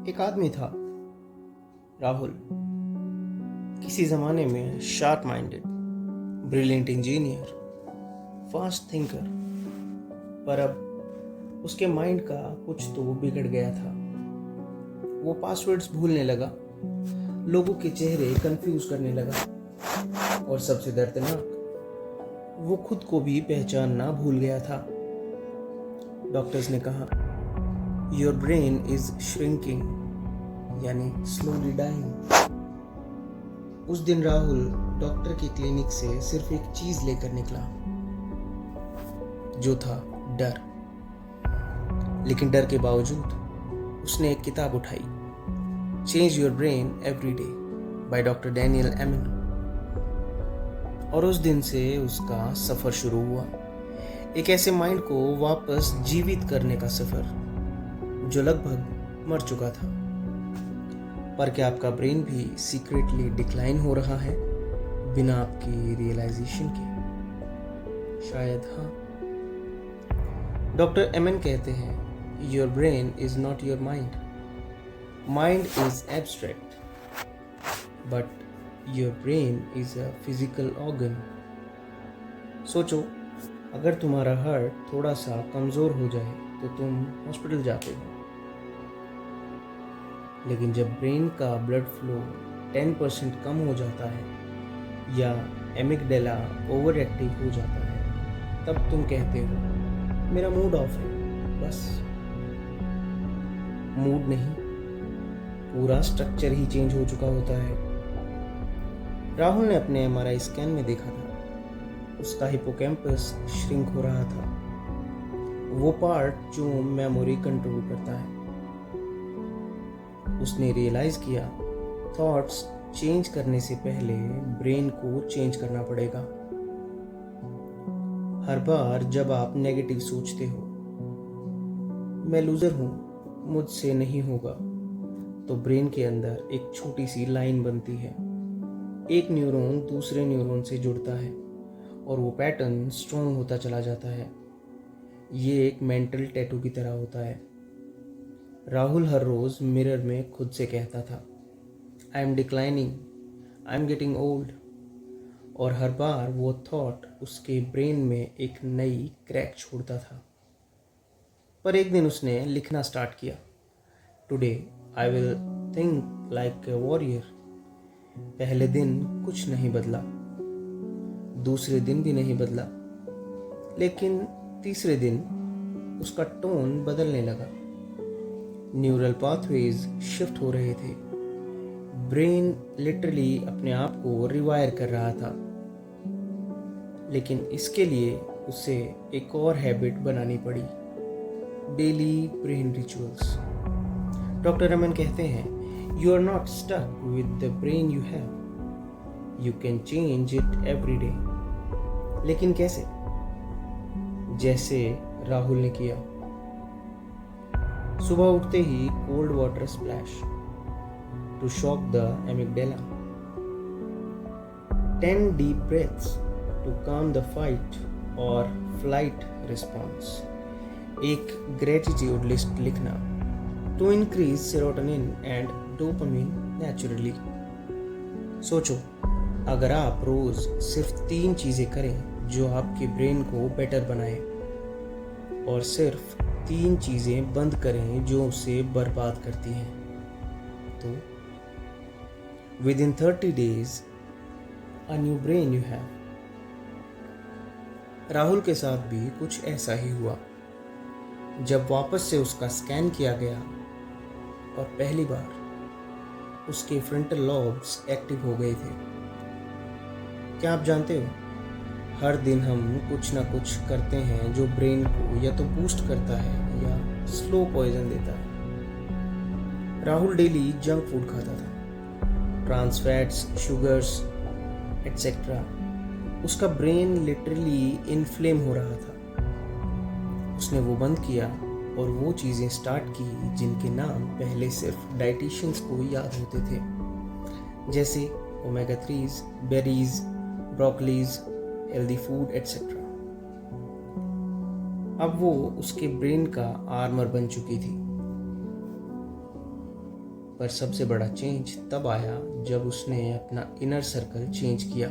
एक आदमी था, राहुल। किसी ज़माने में sharp minded, brilliant engineer, fast thinker. पर अब उसके माइंड का कुछ तो बिगड़ गया था। वो पासवर्ड्स भूलने लगा, लोगों के चेहरे कंफ्यूज करने लगा और सबसे दर्दनाक, वो खुद को भी पहचानना भूल गया था। डॉक्टर्स ने कहा, योर ब्रेन इज श्रिंकिंग, यानी स्लोली डाइंग। उस दिन राहुल डॉक्टर की क्लिनिक से सिर्फ एक चीज लेकर निकला, जो था डर। लेकिन डर के बावजूद उसने एक किताब उठाई, change your brain every day by doctor Daniel एमन। और उस दिन से उसका सफर शुरू हुआ, एक ऐसे माइंड को वापस जीवित करने का सफर जो लगभग मर चुका था। पर क्या आपका ब्रेन भी सीक्रेटली डिक्लाइन हो रहा है बिना आपकी रियलाइजेशन के? शायद हाँ। डॉक्टर एमन कहते हैं, your brain is not your mind, mind is abstract, but your brain is a physical organ. सोचो, अगर तुम्हारा हार्ट थोड़ा सा कमज़ोर हो जाए तो तुम हॉस्पिटल जाते हो, लेकिन जब ब्रेन का ब्लड फ्लो 10% कम हो जाता है या एमिगडाला ओवर एक्टिव हो जाता है, तब तुम कहते हो मेरा मूड ऑफ है। बस मूड नहीं, पूरा स्ट्रक्चर ही चेंज हो चुका होता है। राहुल ने अपने एमआरआई स्कैन में देखा था, उसका हिपोकैम्पस श्रिंक हो रहा था, वो पार्ट जो मेमोरी कंट्रोल करता है। उसने रियलाइज किया, थॉट्स चेंज करने से पहले ब्रेन को चेंज करना पड़ेगा। हर बार जब आप नेगेटिव सोचते हो, मैं लूजर हूं, मुझसे नहीं होगा, तो ब्रेन के अंदर एक छोटी सी लाइन बनती है, एक न्यूरॉन दूसरे न्यूरॉन से जुड़ता है और वो पैटर्न स्ट्रॉन्ग होता चला जाता है। ये एक मेंटल टैटू की तरह होता है। राहुल हर रोज मिरर में खुद से कहता था, I am declining, I am getting old. और हर बार वो थॉट उसके ब्रेन में एक नई क्रैक छोड़ता था। पर एक दिन उसने लिखना स्टार्ट किया, today I will think like a warrior. पहले दिन कुछ नहीं बदला, दूसरे दिन भी नहीं बदला, लेकिन तीसरे दिन उसका टोन बदलने लगा। न्यूरल पाथवेज शिफ्ट हो रहे थे, ब्रेन लिटरली अपने आप को रिवायर कर रहा था। लेकिन इसके लिए उसे एक और हैबिट बनानी पड़ी, daily brain rituals. Doctor Raman कहते हैं, you are not stuck with the brain you have, you can change it every day. लेकिन कैसे? जैसे राहुल ने किया, सुबह उठते ही cold water splash to shock the amygdala, 10 deep breaths to calm the fight और फ्लाइट रिस्पॉन्स, एक ग्रेटिट्यूड लिस्ट लिखना to increase serotonin and dopamine naturally. सोचो, अगर आप रोज सिर्फ 3 चीजें करें जो आपके ब्रेन को बेटर बनाए, और सिर्फ 3 चीजें बंद करें जो उसे बर्बाद करती हैं, तो with in 30 days a new brain you have. Rahul के साथ भी कुछ ऐसा ही हुआ। जब वापस से उसका स्कैन किया गया और पहली बार उसके फ्रंटल लॉब्स एक्टिव हो गए थे। क्या आप जानते हो, हर दिन हम कुछ ना कुछ करते हैं जो ब्रेन को या तो बूस्ट करता है या स्लो पॉइजन देता है। राहुल डेली जंक फूड खाता था, ट्रांस फैट्स, शुगर्स एटसेट्रा। उसका ब्रेन लिटरली इन्फ्लेम हो रहा था। उसने वो बंद किया और वो चीज़ें स्टार्ट की जिनके नाम पहले सिर्फ डाइटिशियंस को याद होते थे, जैसे omega 3s, berries, broccolis, healthy food etcetera. अब वो उसके ब्रेन का आर्मर बन चुकी थी। पर सबसे बड़ा चेंज तब आया जब उसने अपना इनर सर्कल चेंज किया।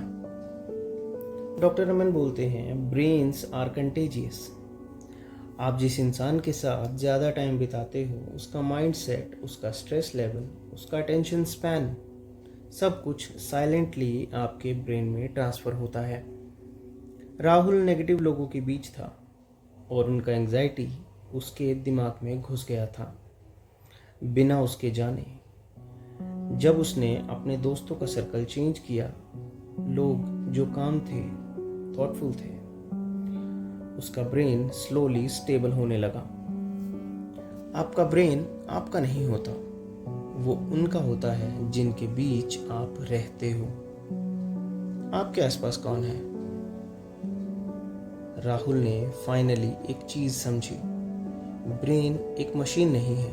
डॉक्टर रमन बोलते हैं, ब्रेन्स आर कंटेजियस। आप जिस इंसान के साथ ज़्यादा टाइम बिताते हो, उसका माइंडसेट, उसका स्ट्रेस लेवल, उसका अटेंशन स्पैन, सब कुछ साइलेंटली आपके ब्रेन में ट्रांसफ़र होता है। राहुल नेगेटिव लोगों के बीच था और उनका एंग्जाइटी उसके दिमाग में घुस गया था बिना उसके जाने। जब उसने अपने दोस्तों का सर्कल चेंज किया, लोग जो काम थे, थॉटफुल थे, उसका ब्रेन स्लोली स्टेबल होने लगा। आपका ब्रेन आपका नहीं होता, वो उनका होता है जिनके बीच आप रहते हो। आपके आसपास कौन है? राहुल ने फाइनली एक चीज़ समझी, ब्रेन एक मशीन नहीं है,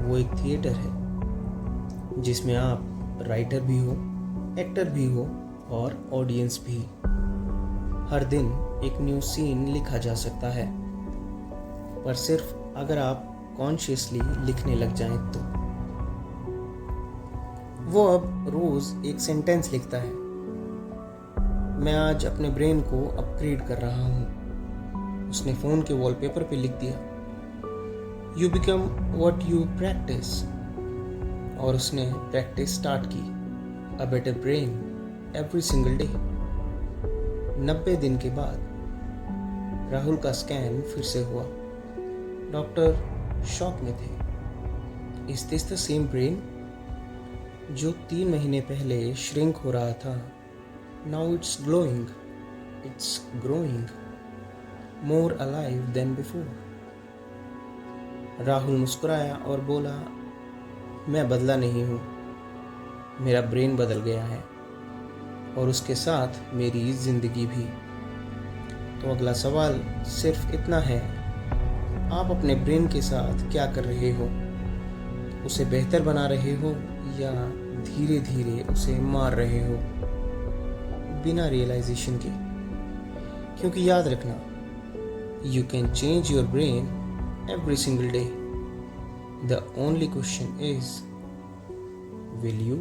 वो एक थिएटर है जिसमें आप राइटर भी हो, एक्टर भी हो और ऑडियंस भी। हर दिन एक न्यू सीन लिखा जा सकता है, पर सिर्फ अगर आप कॉन्शियसली लिखने लग जाएं तो। वो अब रोज़ एक सेंटेंस लिखता है, मैं आज अपने ब्रेन को अपग्रेड कर रहा हूँ। उसने फ़ोन के वॉलपेपर पे लिख दिया, you become what you practice. और उसने प्रैक्टिस स्टार्ट की, a better brain every single day. 90 दिन के बाद राहुल का स्कैन फिर से हुआ। डॉक्टर शॉक में थे। Is this the same brain जो 3 महीने पहले श्रिंक हो रहा था? Now it's glowing, it's growing, more alive than before. Rahul मुस्कुराया और बोला, मैं बदला नहीं हूँ, मेरा ब्रेन बदल गया है और उसके साथ मेरी ज़िंदगी भी। तो अगला सवाल सिर्फ इतना है, आप अपने ब्रेन के साथ क्या कर रहे हो? उसे बेहतर बना रहे हो या धीरे धीरे उसे मार रहे हो बिना रियलाइजेशन के? क्योंकि याद रखना, you can change your brain every single day. The only question is, will you?